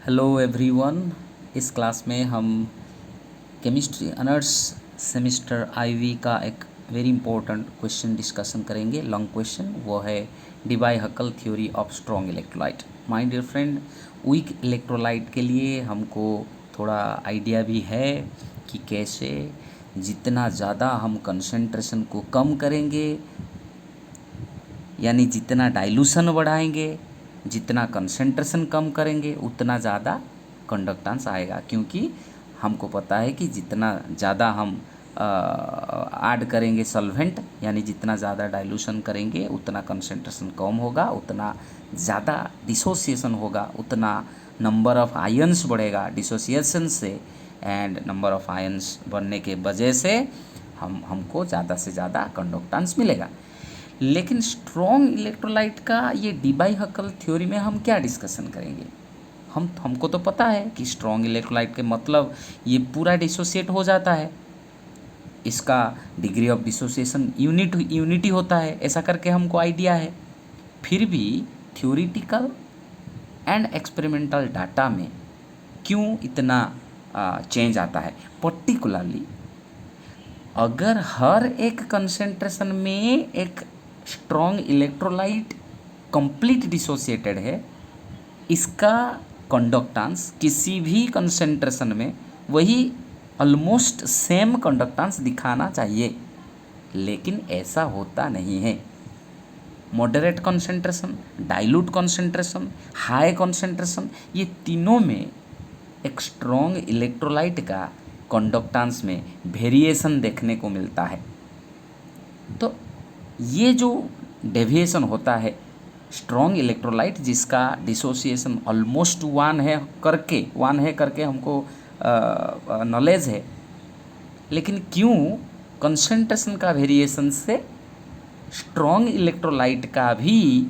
Hello everyone. इस class में हम केमिस्ट्री ऑनर्स सेमेस्टर आईवी का एक वेरी इंपॉर्टेंट क्वेश्चन डिस्कशन करेंगे। लॉन्ग क्वेश्चन वो है Debye Huckel theory of strong electrolyte. My dear friend, weak electrolyte के लिए हमको थोड़ा आइडिया भी है कि कैसे जितना ज़्यादा हम कंसंट्रेशन को कम करेंगे, यानी जितना डाइल्यूशन बढ़ाएंगे, जितना कंसंट्रेशन कम करेंगे उतना ज़्यादा कंडक्टेंस आएगा। क्योंकि हमको पता है कि जितना ज़्यादा हम ऐड करेंगे सॉल्वेंट, यानी जितना ज़्यादा डाइल्यूशन करेंगे उतना कंसंट्रेशन कम होगा, उतना ज़्यादा डिसोसिएशन होगा, उतना नंबर ऑफ़ आयन्स बढ़ेगा डिसोसिएशन से, एंड नंबर ऑफ़ आयन्स बढ़ने के वजह से हमको ज़्यादा से ज़्यादा कंडक्टेंस मिलेगा। लेकिन स्ट्रॉन्ग इलेक्ट्रोलाइट का ये डिबाई-हक्कल थ्योरी में हम क्या डिस्कशन करेंगे। हमको तो पता है कि स्ट्रॉन्ग इलेक्ट्रोलाइट के मतलब ये पूरा डिसोसिएट हो जाता है, इसका डिग्री ऑफ डिसोसिएशन यूनिटी होता है, ऐसा करके हमको आइडिया है। फिर भी थ्योरिटिकल एंड एक्सपेरिमेंटल डाटा में क्यों इतना चेंज आता है। पर्टिकुलरली अगर हर एक कंसंट्रेशन में एक स्ट्रॉन्ग इलेक्ट्रोलाइट कंप्लीट डिसोसिएटेड है, इसका कंडक्टेंस किसी भी कंसंट्रेशन में वही ऑलमोस्ट सेम कंडक्टेंस दिखाना चाहिए, लेकिन ऐसा होता नहीं है। Moderate concentration, dilute concentration, high concentration, ये तीनों में एक स्ट्रॉन्ग इलेक्ट्रोलाइट का कंडक्टेंस में वेरिएशन देखने को मिलता है। तो ये जो डेविएशन होता है स्ट्रॉन्ग इलेक्ट्रोलाइट जिसका डिसोसिएशन ऑलमोस्ट वन है करके हमको नॉलेज है, लेकिन क्यों कंसंट्रेशन का वेरिएशन से स्ट्रॉन्ग इलेक्ट्रोलाइट का भी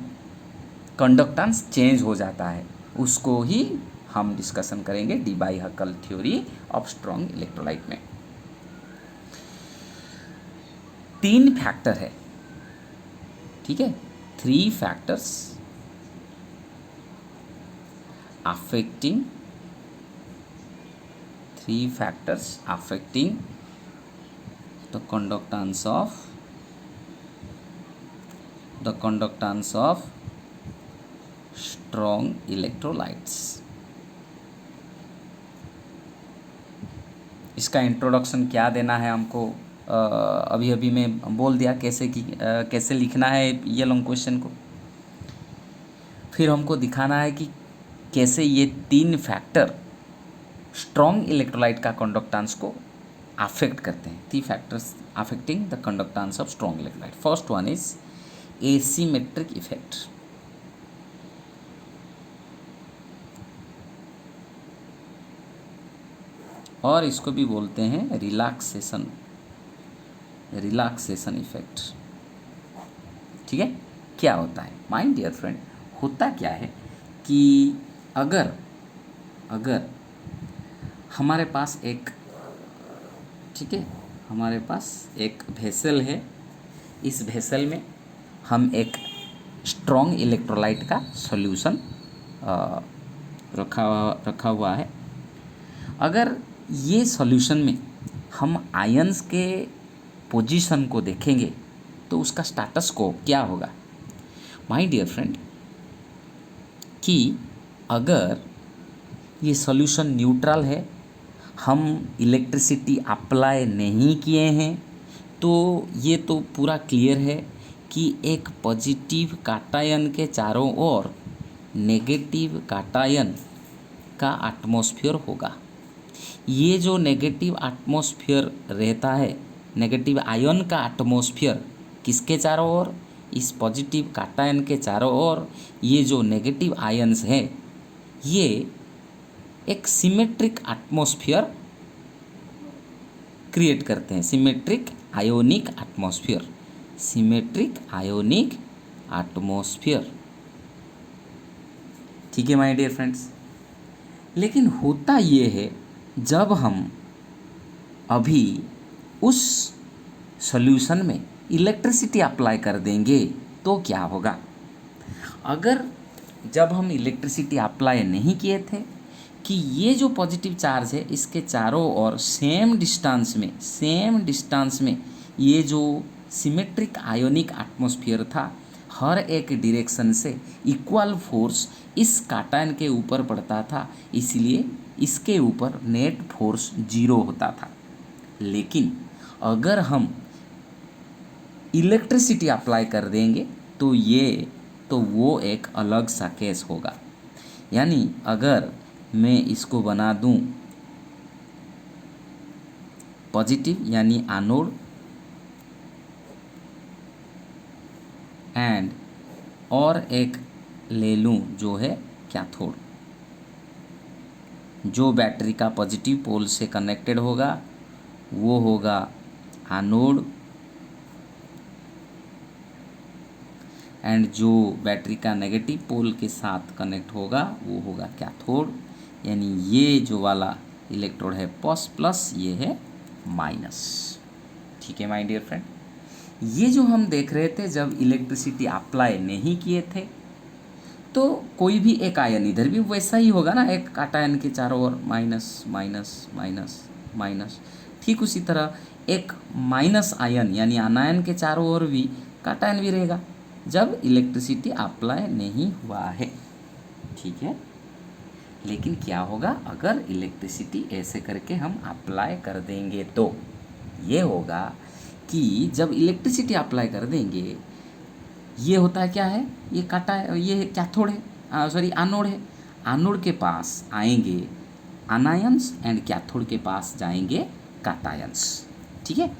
कंडक्टेंस चेंज हो जाता है, उसको ही हम डिस्कशन करेंगे डिबाई-हक्कल थ्योरी ऑफ स्ट्रॉन्ग इलेक्ट्रोलाइट में। 3 फैक्टर है, ठीक है, 3 factors affecting the conductance of strong electrolytes। इसका इंट्रोडक्शन क्या देना है हमको, अभी मैं बोल दिया कैसे लिखना है ये लॉन्ग क्वेश्चन को। फिर हमको दिखाना है कि कैसे ये 3 फैक्टर स्ट्रॉन्ग इलेक्ट्रोलाइट का कंडक्टेंस को अफेक्ट करते हैं। 3 factors affecting the conductance of strong electrolyte. First one is asymmetric effect. और इसको भी बोलते हैं रिलैक्सेशन इफेक्ट। ठीक है, क्या होता है माय डियर फ्रेंड, होता क्या है कि अगर हमारे पास एक वेसल है, इस वेसल में हम एक स्ट्रॉन्ग इलेक्ट्रोलाइट का सॉल्यूशन रखा हुआ है। अगर ये सॉल्यूशन में हम आयंस के पोजीशन को देखेंगे तो उसका स्टेटस को क्या होगा माय डियर फ्रेंड, कि अगर ये सॉल्यूशन न्यूट्रल है, हम इलेक्ट्रिसिटी अप्लाई नहीं किए हैं, तो ये तो पूरा क्लियर है कि एक पॉजिटिव काटायन के चारों ओर नेगेटिव काटायन का एटमॉस्फेयर होगा। ये जो नेगेटिव एटमॉस्फेयर रहता है, नेगेटिव आयन का एटमॉस्फेयर किसके चारों ओर, इस पॉजिटिव काटायन के चारों ओर ये जो नेगेटिव आयन्स हैं ये एक सिमेट्रिक एटमॉस्फेयर क्रिएट करते हैं, सिमेट्रिक आयोनिक एटमॉस्फेयर। ठीक है माय डियर फ्रेंड्स, लेकिन होता ये है जब हम अभी उस सॉल्यूशन में इलेक्ट्रिसिटी अप्लाई कर देंगे तो क्या होगा। अगर जब हम इलेक्ट्रिसिटी अप्लाई नहीं किए थे कि ये जो पॉजिटिव चार्ज है इसके चारों ओर सेम डिस्टेंस में ये जो सिमेट्रिक आयोनिक एटमॉस्फेयर था, हर एक डायरेक्शन से इक्वल फोर्स इस काटायन के ऊपर पड़ता था, इसलिए इसके ऊपर नेट फोर्स 0 होता था। लेकिन अगर हम इलेक्ट्रिसिटी अप्लाई कर देंगे तो वो एक अलग सा केस होगा। यानी अगर मैं इसको बना दूं पॉजिटिव यानी एनोड एंड और एक ले लूं जो है कैथोड, जो बैटरी का पॉजिटिव पोल से कनेक्टेड होगा वो होगा एनोड एंड जो बैटरी का नेगेटिव पोल के साथ कनेक्ट होगा वो होगा कैथोड। यानी ये जो वाला इलेक्ट्रोड है प्लस, ये है माइनस। ठीक है माय डियर फ्रेंड, ये जो हम देख रहे थे जब इलेक्ट्रिसिटी अप्लाई नहीं किए थे तो कोई भी एक आयन, इधर भी वैसा ही होगा ना, एक काटायन के चारों ओर माइनस माइनस माइनस माइनस। ठीक उसी तरह एक माइनस आयन यानी अनायन के चारों ओर भी काटायन भी रहेगा जब इलेक्ट्रिसिटी अप्लाई नहीं हुआ है। ठीक है, लेकिन क्या होगा अगर इलेक्ट्रिसिटी ऐसे करके हम अप्लाई कर देंगे तो ये होगा कि जब इलेक्ट्रिसिटी अप्लाई कर देंगे, ये होता है क्या है, ये कैथोड है, सॉरी एनोड है, एनोड के पास आएंगे अनायंस एंड कैथोड के पास जाएंगे काटायंस। ठीक है,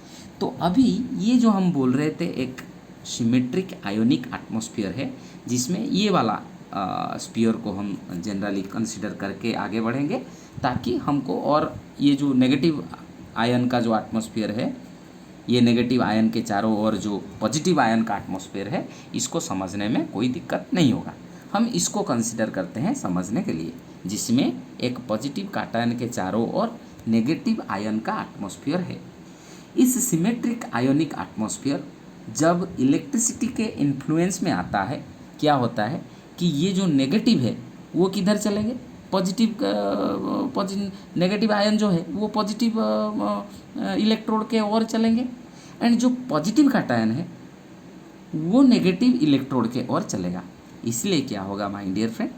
तो अभी ये जो हम बोल रहे थे एक सिमेट्रिक आयोनिक एटमॉस्फेयर है जिसमें ये वाला स्पीयर को हम जनरली कंसिडर करके आगे बढ़ेंगे ताकि हमको, और ये जो नेगेटिव आयन का जो एटमॉस्फेयर है, ये नेगेटिव आयन के चारों ओर जो पॉजिटिव आयन का एटमॉस्फेयर है, इसको समझने में कोई दिक्कत नहीं होगा। हम इसको कंसिडर करते हैं समझने के लिए, जिसमें एक पॉजिटिव काटायन के चारों ओर नेगेटिव आयन का एटमॉस्फेयर है। इस सिमेट्रिक आयोनिक एटमॉस्फेयर जब इलेक्ट्रिसिटी के इन्फ्लुएंस में आता है, क्या होता है कि ये जो नेगेटिव है वो किधर चलेंगे, नेगेटिव आयन जो है वो पॉजिटिव इलेक्ट्रोड के ओर चलेंगे एंड जो पॉजिटिव काटायन है वो नेगेटिव इलेक्ट्रोड के ओर चलेगा। इसलिए क्या होगा माय डियर फ्रेंड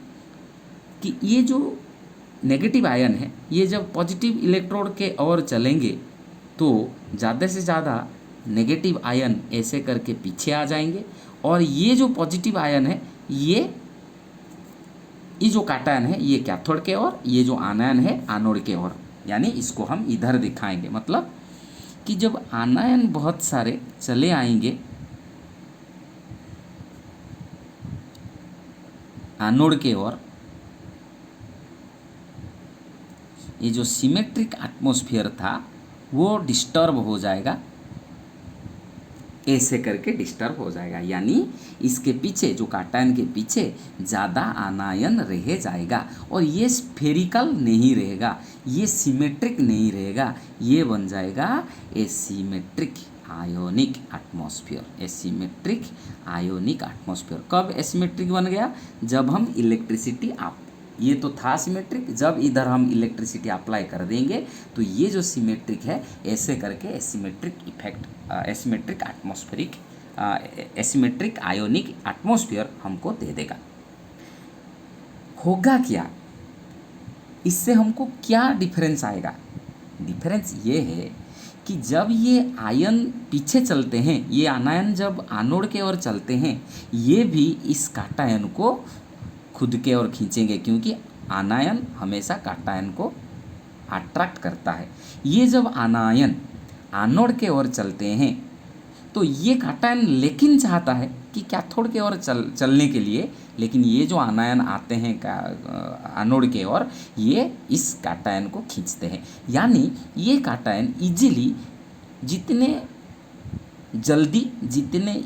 कि ये जो नेगेटिव आयन है ये जब पॉजिटिव इलेक्ट्रोड के ओर चलेंगे तो ज़्यादा से ज़्यादा नेगेटिव आयन ऐसे करके पीछे आ जाएंगे और ये जो पॉजिटिव आयन है ये जो काटायन है ये कैथोड के ओर, ये जो आनायन है एनोड के ओर। यानी इसको हम इधर दिखाएंगे, मतलब कि जब आनायन बहुत सारे चले आएंगे एनोड के ओर, ये जो सिमेट्रिक एटमॉस्फेयर था वो डिस्टर्ब हो जाएगा, ऐसे करके डिस्टर्ब हो जाएगा। यानी इसके पीछे, जो काटायन के पीछे ज़्यादा आनायन रह जाएगा और ये स्फेरिकल नहीं रहेगा, ये सिमेट्रिक नहीं रहेगा, ये बन जाएगा asymmetric ionic atmosphere. Asymmetric ionic atmosphere कब एसिमेट्रिक बन गया, जब हम इलेक्ट्रिसिटी ये तो था सिमेट्रिक, जब इधर हम इलेक्ट्रिसिटी अप्लाई कर देंगे तो ये जो सिमेट्रिक है ऐसे करके asymmetric effect, asymmetric atmospheric, asymmetric ionic atmosphere हमको दे देगा। होगा क्या, इससे हमको क्या डिफरेंस आएगा? डिफरेंस ये है कि जब ये आयन पीछे चलते हैं, ये आनायन जब एनोड के ओर चलते हैं, ये भी इस काटायन को खुद के ओर खींचेंगे क्योंकि आनायन हमेशा काटायन को अट्रैक्ट करता है। ये जब आनायन एनोड के ओर चलते हैं तो ये काटायन लेकिन चाहता है कि कैथोड के ओर चलने के लिए, लेकिन ये जो आनायन आते हैं एनोड के ओर, ये इस काटायन को खींचते हैं। यानी ये काटायन इजीली, जितने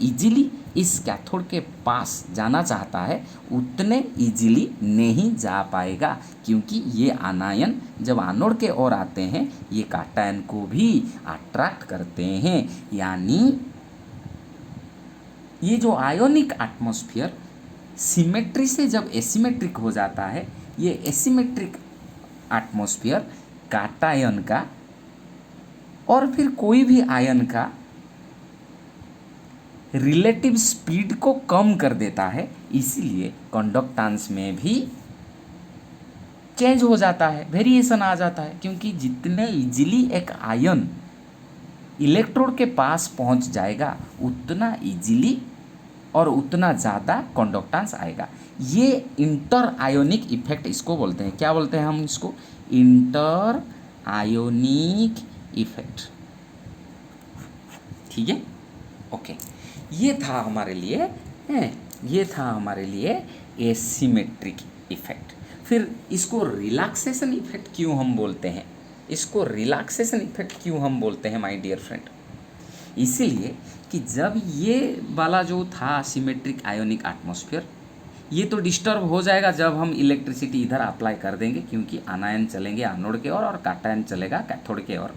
इजीली इस कैथोड के पास जाना चाहता है उतने इजीली नहीं जा पाएगा, क्योंकि ये आनायन जब एनोड के ओर आते हैं ये काटायन को भी अट्रैक्ट करते हैं। यानी ये जो आयोनिक एटमॉस्फेयर सिमेट्री से जब एसिमेट्रिक हो जाता है, ये एसिमेट्रिक एटमॉस्फेयर काटायन का और फिर कोई भी आयन का रिलेटिव स्पीड को कम कर देता है, इसीलिए कंडक्टेंस में भी चेंज हो जाता है, वेरिएशन आ जाता है, क्योंकि जितने इजीली एक आयन इलेक्ट्रोड के पास पहुंच जाएगा उतना इजीली और उतना ज़्यादा कंडक्टेंस आएगा। ये इंटर आयोनिक इफेक्ट इसको बोलते हैं। क्या बोलते हैं हम इसको? Inter ionic effect. ठीक है, ओके। ये था हमारे लिए एसिमेट्रिक इफेक्ट। फिर इसको रिलैक्सेशन इफेक्ट क्यों हम बोलते हैं? इसको रिलैक्सेशन इफेक्ट क्यों हम बोलते हैं माय डियर फ्रेंड? इसीलिए कि जब ये वाला जो था सिमेट्रिक आयोनिक एटमॉस्फेयर, ये तो डिस्टर्ब हो जाएगा जब हम इलेक्ट्रिसिटी इधर अप्लाई कर देंगे, क्योंकि आनायन चलेंगे एनोड के ओर और काटायन चलेगा कैथोड के ओर।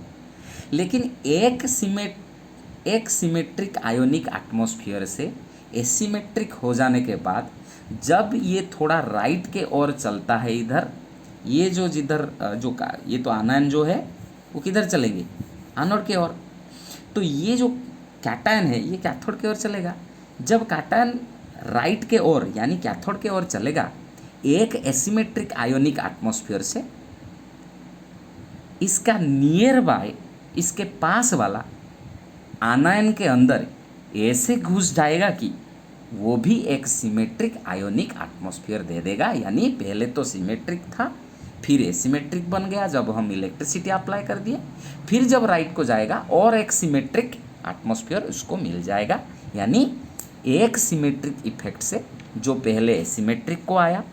लेकिन एक सिमेट्रिक आयोनिक एटमॉस्फेयर से एसिमेट्रिक हो जाने के बाद जब ये थोड़ा राइट के ओर चलता है, इधर ये जो जिधर जो ये तो आनायन जो है वो किधर चलेंगे? एनोड के ओर। तो ये जो कैटायन है ये कैथोड के ओर चलेगा। जब कैटायन राइट के ओर यानी कैथोड के ओर चलेगा, एक एसिमेट्रिक आयोनिक एटमॉस्फेयर से इसका नियर बाय, इसके पास वाला आनायन के अंदर ऐसे घुस जाएगा कि वो भी एक सिमेट्रिक आयोनिक एटमॉस्फेयर दे देगा। यानी पहले तो सिमेट्रिक था, फिर एसिमेट्रिक बन गया जब हम इलेक्ट्रिसिटी अप्लाई कर दिए, फिर जब राइट को जाएगा और एक सिमेट्रिक एटमॉस्फेयर उसको मिल जाएगा। यानी एक सिमेट्रिक इफेक्ट से जो पहले एसिमेट्रिक को आया,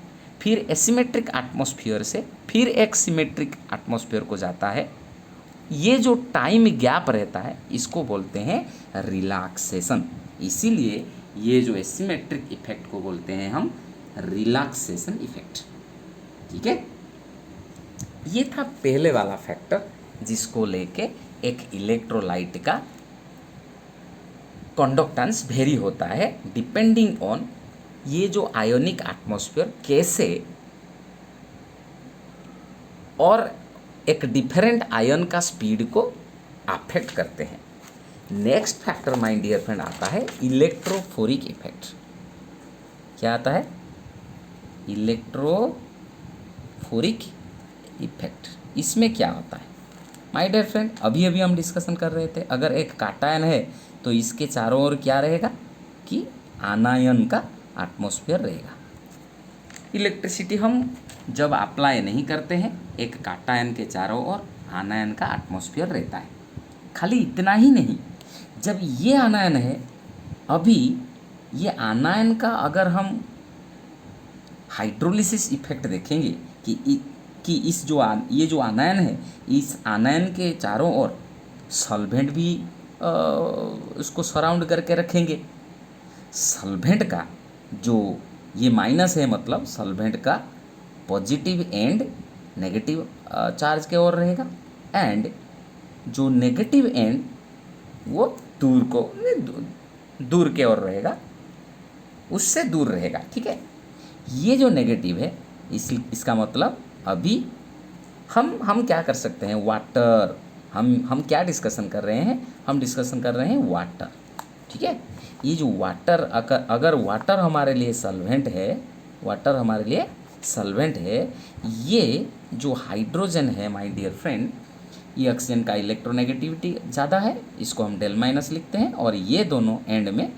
फिर एसिमेट्रिक एटमॉस्फेयर से फिर एक सिमेट्रिक एटमॉस्फेयर को जाता है, ये जो टाइम गैप रहता है इसको बोलते हैं रिलैक्सेशन। इसीलिए ये जो एसिमेट्रिक इफेक्ट को बोलते हैं हम रिलैक्सेशन इफेक्ट। ठीक है, ये था पहले वाला फैक्टर जिसको लेके एक इलेक्ट्रोलाइट का कंडक्टेंस वेरी होता है डिपेंडिंग ऑन ये जो आयोनिक एटमॉस्फेयर कैसे और एक डिफरेंट आयन का स्पीड को अफेक्ट करते हैं। Next factor my dear friend आता है इलेक्ट्रोफोरिक इफेक्ट। क्या आता है? Electrophoric effect. इसमें क्या होता है माय डियर फ्रेंड? अभी अभी हम डिस्कशन कर रहे थे, अगर एक काटायन है तो इसके चारों ओर क्या रहेगा कि आनायन का एटमॉस्फेयर रहेगा। इलेक्ट्रिसिटी हम जब अप्लाई नहीं करते हैं, एक काटायन के चारों ओर आनायन का एटमॉस्फेयर रहता है। खाली इतना ही नहीं, जब ये आनायन है, अभी ये आनायन का अगर हम हाइड्रोलिसिस इफेक्ट देखेंगे कि इस जो ये जो आनायन है, इस आनायन के चारों ओर सॉल्वेंट भी उसको सराउंड करके रखेंगे। सॉल्वेंट का जो ये माइनस है, मतलब सॉल्वेंट का पॉजिटिव एंड नेगेटिव चार्ज के ओर रहेगा, एंड जो नेगेटिव एंड वो दूर के ओर रहेगा, उससे दूर रहेगा। ठीक है, ये जो नेगेटिव है इसका मतलब अभी हम क्या कर सकते हैं? वाटर। हम क्या डिस्कशन कर रहे हैं? हम डिस्कशन कर रहे हैं वाटर। ठीक है, ये जो वाटर अगर वाटर हमारे लिए सॉल्वेंट है, ये जो हाइड्रोजन है माय डियर फ्रेंड, ये ऑक्सीजन का इलेक्ट्रोनेगेटिविटी ज़्यादा है, इसको हम डेल माइनस लिखते हैं, और ये दोनों एंड में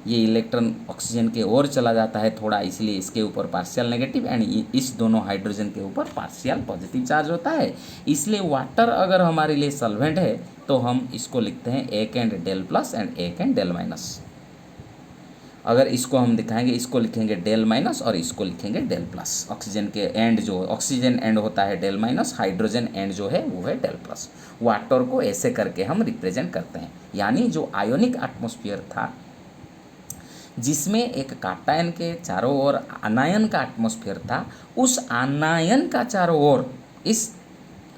ये इलेक्ट्रॉन ऑक्सीजन के ओर चला जाता है थोड़ा, इसलिए इसके ऊपर पार्शियल नेगेटिव एंड इस दोनों हाइड्रोजन के ऊपर पार्शियल पॉजिटिव चार्ज होता है। इसलिए वाटर अगर हमारे लिए सॉल्वेंट है तो हम इसको लिखते हैं एक एंड डेल प्लस एंड एक एंड डेल माइनस। अगर इसको हम दिखाएंगे, इसको लिखेंगे डेल माइनस और इसको लिखेंगे डेल प्लस। ऑक्सीजन के एंड जो ऑक्सीजन एंड होता है डेल माइनस, हाइड्रोजन एंड जो है वो है डेल प्लस। वाटर को ऐसे करके हम रिप्रेजेंट करते हैं। यानी जो आयोनिक एटमॉस्फेयर था जिसमें एक काटायन के चारों ओर आनायन का एटमॉस्फेयर था, उस आनायन का चारों ओर इस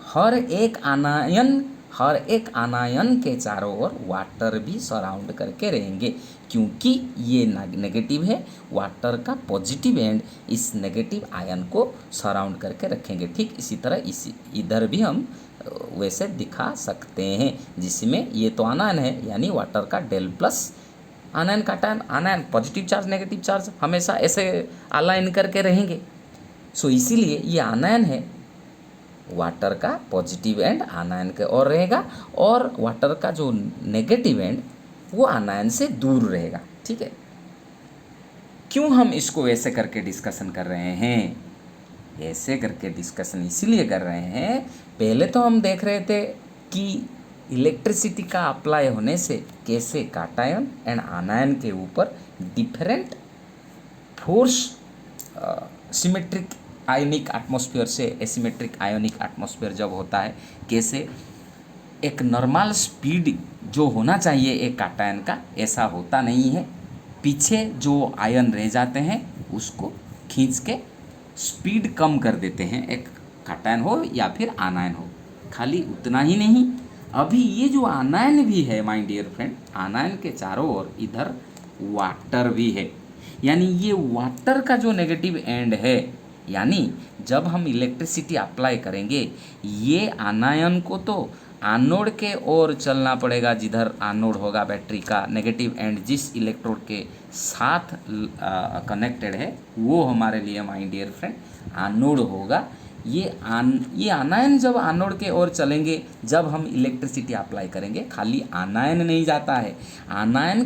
हर एक आनायन हर एक आनायन के चारों ओर वाटर भी सराउंड करके रहेंगे, क्योंकि ये नेगेटिव है, वाटर का पॉजिटिव एंड इस नेगेटिव आयन को सराउंड करके रखेंगे। ठीक इसी तरह इसी इधर भी हम वैसे दिखा सकते हैं, जिसमें ये तो आनायन है यानी वाटर का डेल plus anion cation, anion positive charge negative charge हमेशा ऐसे अलाइन करके रहेंगे। सो इसीलिए ये आनायन है, वाटर का पॉजिटिव एंड आनायन के और रहेगा, और वाटर का जो नेगेटिव एंड वो आनायन से दूर रहेगा। ठीक है, क्यों हम इसको ऐसे करके डिस्कशन कर रहे हैं? ऐसे करके डिस्कशन इसीलिए कर रहे हैं, पहले तो हम देख रहे थे कि इलेक्ट्रिसिटी का अप्लाई होने से कैसे काटायन एंड आनायन के ऊपर different force symmetric ionic atmosphere से एसिमेट्रिक आयोनिक एटमॉस्फेयर जब होता है, कैसे एक नॉर्मल स्पीड जो होना चाहिए एक काटायन का ऐसा होता नहीं है, पीछे जो आयन रह जाते हैं उसको खींच के स्पीड कम कर देते हैं, एक काटायन हो या फिर आनायन हो। खाली उतना ही नहीं, अभी ये जो आनायन भी है माय डियर फ्रेंड, आनायन के चारों ओर इधर वाटर भी है, यानी ये वाटर का जो नेगेटिव एंड है, यानी जब हम इलेक्ट्रिसिटी अप्लाई करेंगे ये आनायन को तो एनोड के ओर चलना पड़ेगा, जिधर एनोड होगा बैटरी का, नेगेटिव एंड जिस इलेक्ट्रोड के साथ कनेक्टेड है वो हमारे लिए माय डियर फ्रेंड एनोड होगा। ये आनायन जब एनोड के ओर चलेंगे, जब हम इलेक्ट्रिसिटी अप्लाई करेंगे, खाली आनायन नहीं जाता है, आनायन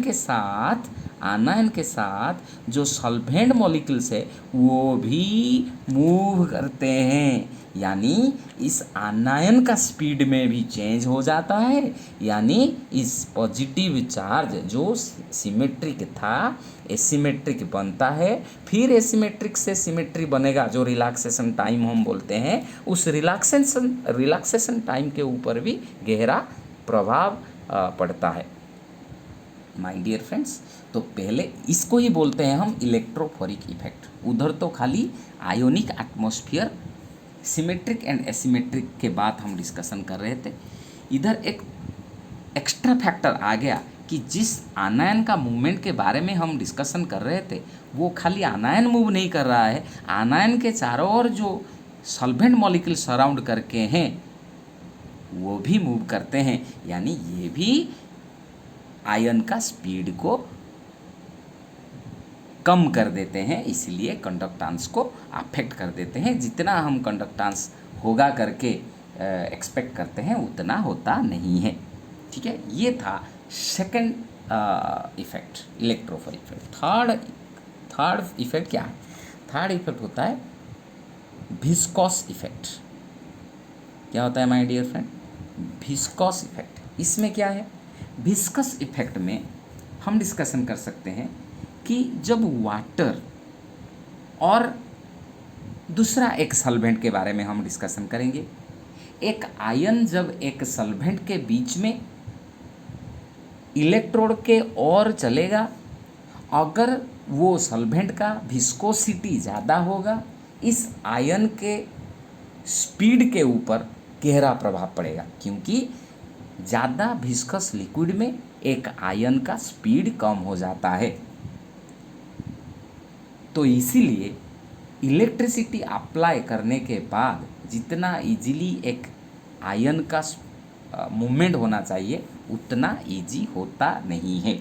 के साथ जो सॉल्वेंट मॉलिक्यूल्स है वो भी मूव करते हैं, यानी इस आनायन का स्पीड में भी चेंज हो जाता है, यानी इस पॉजिटिव चार्ज जो सिमेट्रिक था एसिमेट्रिक बनता है, फिर एसिमेट्रिक से सिमेट्री बनेगा, जो रिलैक्सेशन टाइम हम बोलते हैं, उस रिलैक्सेशन टाइम के ऊपर भी गहरा प्रभाव पड़ता है माय डियर फ्रेंड्स। तो पहले इसको ही बोलते हैं हम इलेक्ट्रोफोरिक इफेक्ट। उधर तो खाली ionic atmosphere symmetric and asymmetric के बाद हम डिस्कशन कर रहे थे, इधर एक एक्स्ट्रा फैक्टर आ गया कि जिस आनायन का मूवमेंट के बारे में हम डिस्कशन कर रहे थे वो खाली आनायन मूव नहीं कर रहा है, आनायन के चारों ओर जो सॉल्वेंट मॉलिक्यूल सराउंड करके हैं वो भी मूव करते हैं, यानी ये भी आयन का स्पीड को कम कर देते हैं, इसलिए कंडक्टेंस को अफेक्ट कर देते हैं। जितना हम कंडक्टेंस होगा करके एक्सपेक्ट करते हैं उतना होता नहीं है। ठीक है, ये था second effect electrophoretic effect. Third effect क्या है? थर्ड इफेक्ट होता है विस्कोस इफेक्ट। क्या होता है my dear friend? Viscous effect. इसमें क्या है? विस्कस इफेक्ट में हम डिस्कशन कर सकते हैं कि जब वाटर और दूसरा एक सॉल्वेंट के बारे में हम डिस्कशन करेंगे, एक आयन जब एक सॉल्वेंट के बीच में इलेक्ट्रोड के ओर चलेगा, अगर वो सॉल्वेंट का विस्कोसिटी ज़्यादा होगा, इस आयन के स्पीड के ऊपर गहरा प्रभाव पड़ेगा, क्योंकि ज़्यादा विस्कस लिक्विड में एक आयन का स्पीड कम हो जाता है। तो इसीलिए इलेक्ट्रिसिटी अप्लाई करने के बाद जितना इजीली एक आयन का मूवमेंट होना चाहिए उतना इजी होता नहीं है।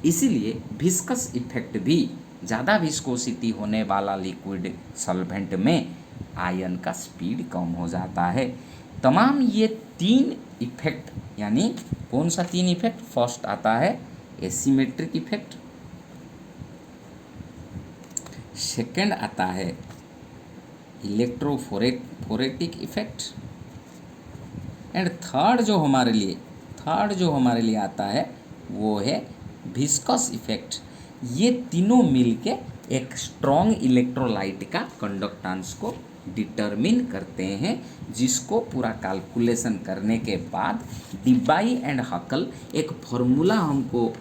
इसीलिए विस्कस इफेक्ट भी, ज़्यादा विस्कोसिटी होने वाला लिक्विड सॉल्वेंट में आयन का स्पीड कम हो जाता है। तमाम ये तीन इफेक्ट, यानी कौन सा तीन इफेक्ट? फर्स्ट आता है एसिमेट्रिक इफेक्ट, सेकंड आता है इलेक्ट्रोफोरेटिक इफेक्ट, एंड थर्ड जो हमारे लिए आता है वो है विस्कस इफेक्ट। ये तीनों मिलके एक स्ट्रॉन्ग इलेक्ट्रोलाइट का कंडक्टेंस को डिटरमिन करते हैं, जिसको पूरा कैलकुलेशन करने के बाद डिबाई एंड हकल एक फार्मूला हमको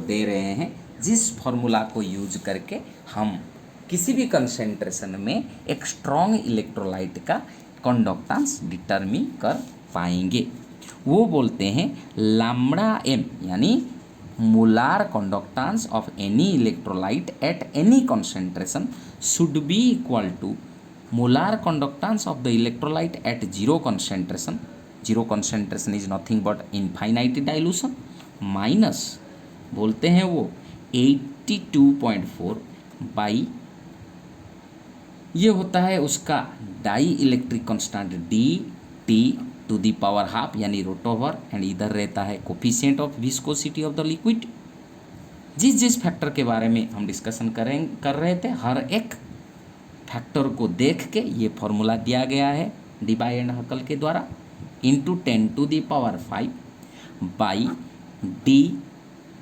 दे रहे हैं, जिस फार्मूला को यूज करके हम किसी भी कंसंट्रेशन में एक स्ट्रॉन्ग इलेक्ट्रोलाइट का कंडक्टेंस डिटरमिन कर पाएंगे। वो बोलते हैं लैम्ब्डा एम यानी molar conductance of any electrolyte at any concentration should be equal to molar conductance of the electrolyte at zero concentration. Zero concentration is nothing but infinite dilution minus बोलते हैं वो 82.4 by ये होता है उसका dielectric constant D T to the power half यानी root over, and इधर रहता है coefficient of viscosity of the liquid. जिस जिस फैक्टर के बारे में हम डिस्कशन कर रहे थे, हर एक फैक्टर को देख के ये फॉर्मूला दिया गया है डिबाई एंड हकल के द्वारा, into 10⁵ by D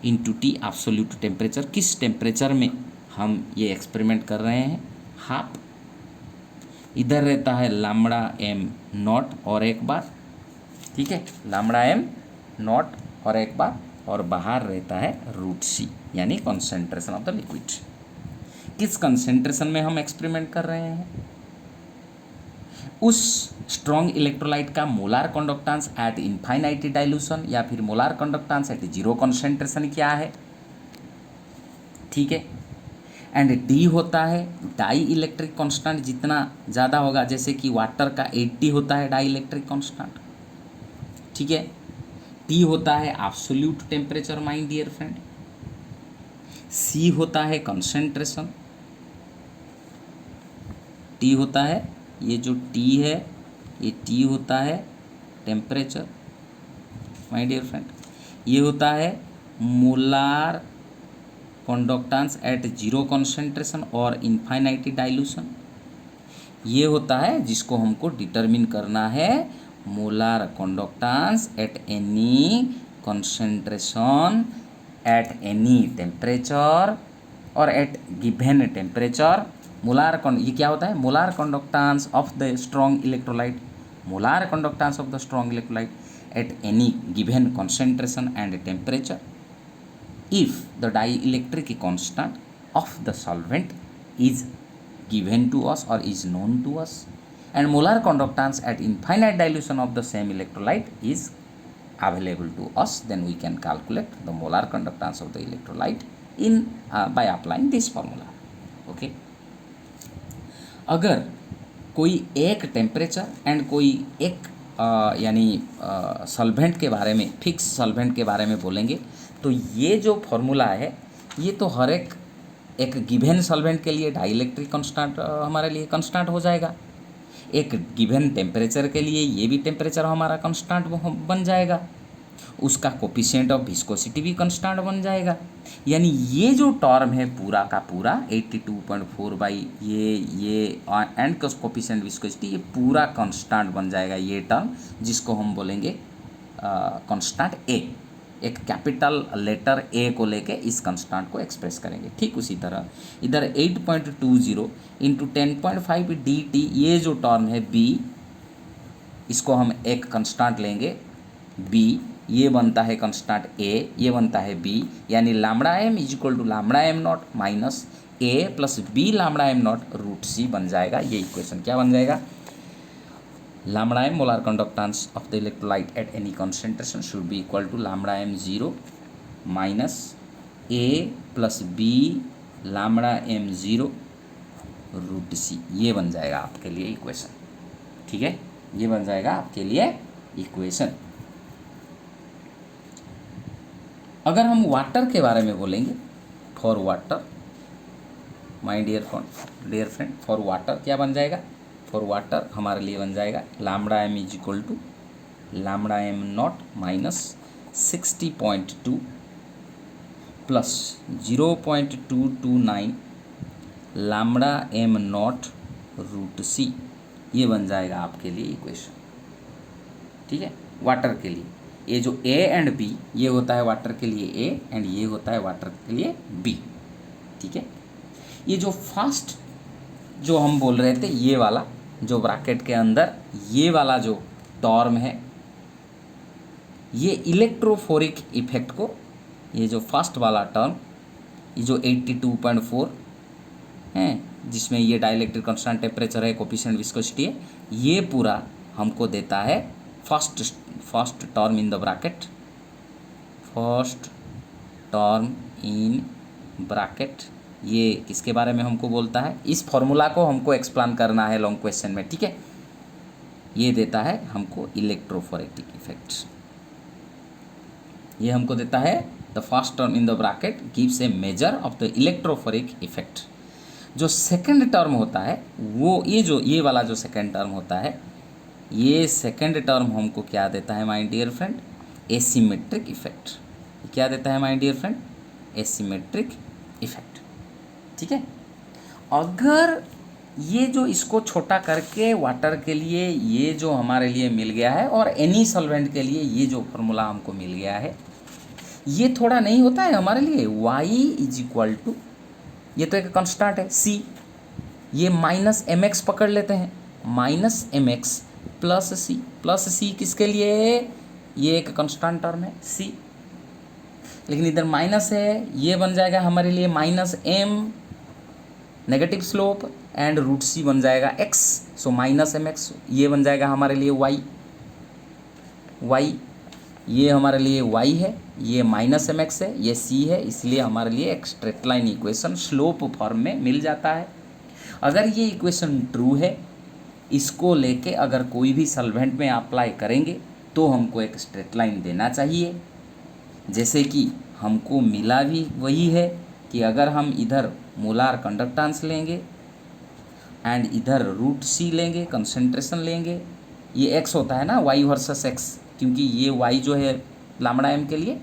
into T absolute temperature. किस टेम्परेचर में हम ये एक्सपेरिमेंट कर रहे हैं, हाफ। इधर रहता है लैम्ब्डा एम नॉट और एक बार, ठीक है, लैम्ब्डा एम नॉट और एक बार, और बाहर रहता है रूट सी यानी कॉन्सेंट्रेशन ऑफ द लिक्विड। किस कंसेंट्रेशन में हम एक्सपेरिमेंट कर रहे हैं, उस स्ट्रॉन्ग इलेक्ट्रोलाइट का molar conductance at infinite dilution या फिर molar conductance at zero concentration क्या है, ठीक है। एंड डी होता है डाई इलेक्ट्रिक कांस्टेंट, जितना ज़्यादा होगा, जैसे कि वाटर का 80 होता है डाई इलेक्ट्रिक कांस्टेंट, ठीक है। टी होता है absolute temperature my dear friend. C होता है कंसंट्रेशन, टी होता है, ये जो टी है ये टी होता है टेम्परेचर माय डियर फ्रेंड। ये होता है molar conductance at zero concentration और इनफाइनाइट डाइल्यूशन। ये होता है जिसको हमको डिटरमिन करना है molar conductance at any concentration at any temperature और एट गिवन टेम्परेचर। मोलार ये क्या होता है, molar conductance of the strong electrolyte, molar conductance of the strong electrolyte at any given concentration and temperature if the dielectric constant of the solvent is given to us or is known to us and molar conductance at infinite dilution of the same electrolyte is available to us, then we can calculate the molar conductance of the electrolyte in by applying this formula. Okay, अगर कोई एक temperature and कोई एक यानी solvent के बारे में, fix solvent के बारे में बोलेंगे, तो ये जो फॉर्मूला है ये तो हर एक गिवन सॉल्वेंट के लिए डाइलेक्ट्रिक कांस्टेंट हमारे लिए कांस्टेंट हो जाएगा। एक गिवन टेम्परेचर के लिए ये भी टेम्परेचर हमारा कांस्टेंट बन जाएगा, उसका कोफिशिएंट ऑफ विस्कोसिटी भी कांस्टेंट बन जाएगा। यानी ये जो टर्म है पूरा का पूरा 82.4 बाई ये एंड कोफिशिएंट विस्कोसिटी, ये पूरा कांस्टेंट बन जाएगा ये टर्म, जिसको हम बोलेंगे कांस्टेंट ए। एक कैपिटल लेटर ए को लेके इस कांस्टेंट को एक्सप्रेस करेंगे। ठीक उसी तरह इधर 8.20 इंटू 10.5 डी टी, ये जो टर्म है बी, इसको हम एक कांस्टेंट लेंगे बी, ये बनता है कांस्टेंट ए, ये बनता है बी, यानी lambda M is equal to lambda M naught minus A plus B lambda M naught root C बन जाएगा। ये इक्वेशन क्या बन जाएगा, lambda m molar conductance of the electrolyte at any concentration should be equal to lambda m 0 minus a plus b lambda m 0 root C. ये बन जाएगा आपके लिए इक्वेशन, ठीक है, ये बन जाएगा आपके लिए इक्वेशन। अगर हम वाटर के बारे में बोलेंगे, for water my dear friend, for water क्या बन जाएगा, फॉर वाटर हमारे लिए बन जाएगा lambda M is equal to lambda M naught minus 60.2 plus 0.229 lambda M naught root C. ये बन जाएगा आपके लिए इक्वेशन, ठीक है, वाटर के लिए। ये जो ए एंड बी, ये होता है वाटर के लिए ए एंड ये होता है वाटर के लिए बी, ठीक है। ये जो फर्स्ट जो हम बोल रहे थे, ये वाला जो ब्रैकेट के अंदर ये वाला जो टर्म है, ये इलेक्ट्रोफोरिक इफेक्ट को, ये जो फर्स्ट वाला टर्म, ये जो 82.4 है, जिसमें ये डाइलेक्ट्रिक कांस्टेंट टेम्परेचर है, कोफिशिएंट विस्कोसिटी है, ये पूरा हमको देता है first term in the bracket, first term in bracket. ये किसके बारे में हमको बोलता है, इस फॉर्मूला को हमको एक्सप्लेन करना है लॉन्ग क्वेश्चन में, ठीक है। ये देता है हमको इलेक्ट्रोफोरेटिक इफेक्ट, ये हमको देता है the first term in the bracket gives a measure of the electrophoretic effect. जो सेकंड टर्म होता है वो ये वाला जो सेकंड टर्म होता है, ये सेकंड टर्म हमको क्या देता है my dear friend, asymmetric effect. क्या देता है my dear friend, asymmetric effect, ठीक है। अगर ये जो इसको छोटा करके वाटर के लिए ये जो हमारे लिए मिल गया है और एनी सॉल्वेंट के लिए ये जो फॉर्मूला हमको मिल गया है, ये थोड़ा नहीं होता है हमारे लिए, y इज इक्वल टू, ये तो एक कांस्टेंट है c, ये माइनस एम एक्स पकड़ लेते हैं, माइनस एम एक्स प्लस सी किसके लिए, ये एक कांस्टेंट टर्म है c, लेकिन इधर माइनस है, ये बन जाएगा हमारे लिए minus M negative slope and root C बन जाएगा x, so minus M X, ये बन जाएगा हमारे लिए y, ये हमारे लिए y है, ये माइनस एम एक्स है, ये c है, इसलिए हमारे लिए एक straight line equation slope form में मिल जाता है। अगर ये इक्वेशन ट्रू है, इसको लेके अगर कोई भी सॉल्वेंट में अप्लाई करेंगे तो हमको एक स्ट्रेट लाइन देना चाहिए। जैसे कि हमको मिला भी वही है कि अगर हम इधर मोलार कंडक्टेंस लेंगे एंड इधर रूट सी लेंगे, कंसंट्रेशन लेंगे, ये x होता है ना y वर्सेस x, क्योंकि ये y जो है लैम्बडा m के लिए,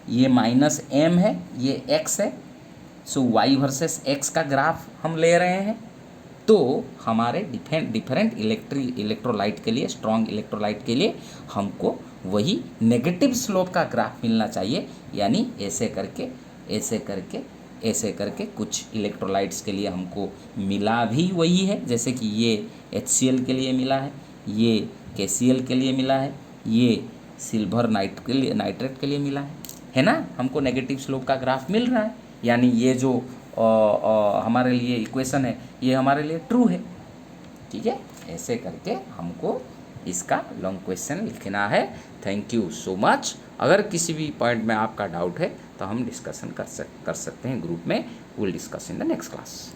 ये माइनस m है, ये x है, सो y वर्सेस x का ग्राफ हम ले रहे हैं। तो हमारे डिफरेंट इलेक्ट्रोलाइट के लिए, स्ट्रॉन्ग इलेक्ट्रोलाइट के लिए हमको वही नेगेटिव स्लोप का ग्राफ मिलना चाहिए, यानी ऐसे करके कुछ इलेक्ट्रोलाइट्स के लिए हमको मिला भी वही है, जैसे कि ये HCl के लिए मिला है, ये KCl के लिए मिला है, ये सिल्वर नाइट्रेट के लिए मिला है ना, हमको नेगेटिव स्लोप का ग्राफ मिल रहा है, यानी ये जो हमारे लिए इक्वेशन है ये हमारे लिए ट्रू है, ठीक है। ऐसे करके हमको इसका लॉन्ग क्वेश्चन लिखना है। Thank you so much. अगर किसी भी पॉइंट में आपका डाउट है तो हम डिस्कशन कर सकते हैं ग्रुप में, will discuss in the next class.